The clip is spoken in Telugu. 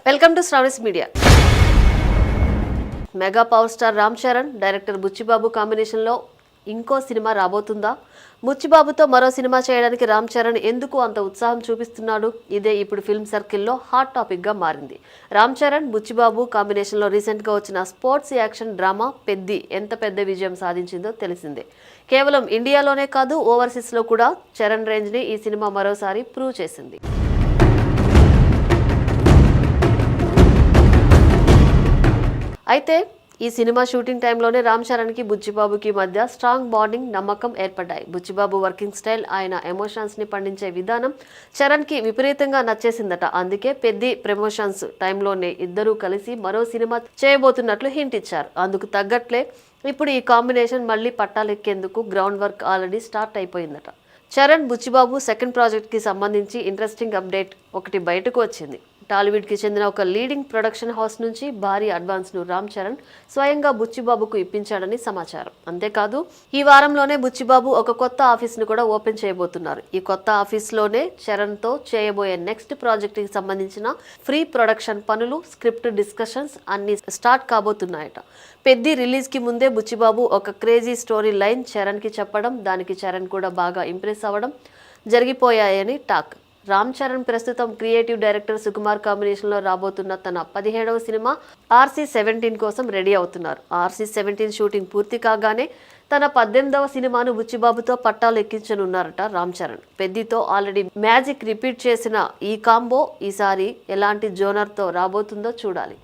Welcome to Sravani's media. Mega power star Ram Charan, director Buchi Babu కాంబినేషన్లో ఇంకో సినిమా రాబోతుందా? బుచ్చిబాబుతో మరో సినిమా చేయడానికి రామ్ చరణ్ ఎందుకు అంత ఉత్సాహం చూపిస్తున్నాడు? ఇదే ఇప్పుడు ఫిల్మ్ సర్కిల్లో హాట్ టాపిక్గా మారింది. రామ్ చరణ్, బుచ్చిబాబు కాంబినేషన్లో రీసెంట్గా వచ్చిన స్పోర్ట్స్ యాక్షన్ డ్రామా పెద్ది ఎంత పెద్ద విజయం సాధించిందో తెలిసిందే. కేవలం ఇండియాలోనే కాదు, ఓవర్సీస్లో కూడా చరణ్ రేంజ్ని ఈ సినిమా మరోసారి ప్రూవ్ చేసింది. అయితే ఈ సినిమా షూటింగ్ టైంలోనే రామ్ చరణ్కి బుచ్చిబాబుకి మధ్య స్ట్రాంగ్ బాండింగ్, నమ్మకం ఏర్పడ్డాయి. బుచ్చిబాబు వర్కింగ్ స్టైల్, ఆయన ఎమోషన్స్ని పండించే విధానం చరణ్కి విపరీతంగా నచ్చేసిందట. అందుకే పెద్ది ప్రమోషన్స్ టైంలోనే ఇద్దరూ కలిసి మరో సినిమా చేయబోతున్నట్లు హింట్ ఇచ్చారు. అందుకు తగ్గట్లే ఇప్పుడు ఈ కాంబినేషన్ మళ్ళీ పట్టాలెక్కేందుకు గ్రౌండ్ వర్క్ ఆల్రెడీ స్టార్ట్ అయిపోయిందట. చరణ్, బుచ్చిబాబు సెకండ్ ప్రాజెక్ట్కి సంబంధించి ఇంట్రెస్టింగ్ అప్డేట్ ఒకటి బయటకు వచ్చింది. టాలీవుడ్కి చెందిన ఒక లీడింగ్ ప్రొడక్షన్ హౌస్ నుంచి భారీ అడ్వాన్స్ను రామ్ చరణ్ స్వయంగా బుచ్చిబాబుకు ఇప్పించాడని సమాచారం. అంతేకాదు, ఈ వారంలోనే బుచ్చిబాబు ఒక కొత్త ఆఫీస్ను కూడా ఓపెన్ చేయబోతున్నారు. ఈ కొత్త ఆఫీస్లోనే చరణ్తో చేయబోయే నెక్స్ట్ ప్రాజెక్ట్కి సంబంధించిన ప్రీ ప్రొడక్షన్ పనులు, స్క్రిప్ట్ డిస్కషన్స్ అన్ని స్టార్ట్ కాబోతున్నాయట. పెద్ది రిలీజ్కి ముందే బుచ్చిబాబు ఒక క్రేజీ స్టోరీ లైన్ చరణ్కి చెప్పడం, దానికి చరణ్ కూడా బాగా ఇంప్రెస్ అవ్వడం జరిగిపోయాయని టాక్. రామ్ చరణ్ ప్రస్తుతం క్రియేటివ్ డైరెక్టర్ సుకుమార్ కాంబినేషన్లో రాబోతున్న తన 17వ సినిమా RC-17 కోసం రెడీ అవుతున్నారు. RC-17 షూటింగ్ పూర్తి కాగానే తన 18వ సినిమాను బుచ్చిబాబుతో పట్టాలు ఎక్కించనున్నారట రామ్ చరణ్. పెద్దితో ఆల్రెడీ మ్యాజిక్ రిపీట్ చేసిన ఈ కాంబో ఈసారి ఎలాంటి జోనర్తో రాబోతుందో చూడాలి.